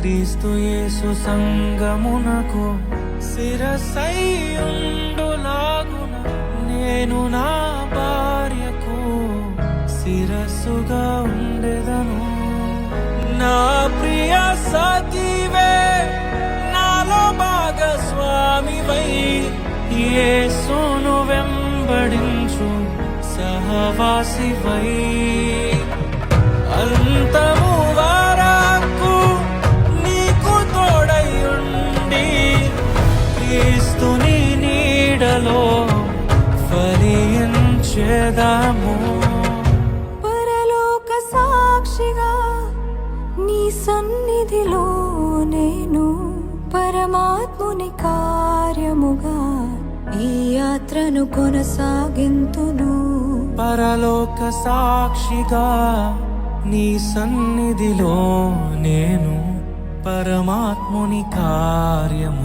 క్రీస్తు యేసు సంగమునకు శిరసైయుండులాగున నేను నా భార్యకు శిరస్సుగా ఉండెదను. నా ప్రియ సఖివే నాలో భాగస్వామివై యేసును వెంబడించు సహవాసివై అంతము వరకు నీకు తోడై ఉండి క్రీస్తుని నీడలో ఫలించెదము. పరలోక సాక్షిగా నీ సన్నిధిలో నేను పరమాత్ముని కార్యముగా ఈ యాత్రను కొనసాగింతును. పరలోక సాక్షిగా నీ సన్నిధిలో నేను పరమాత్ముని కార్యము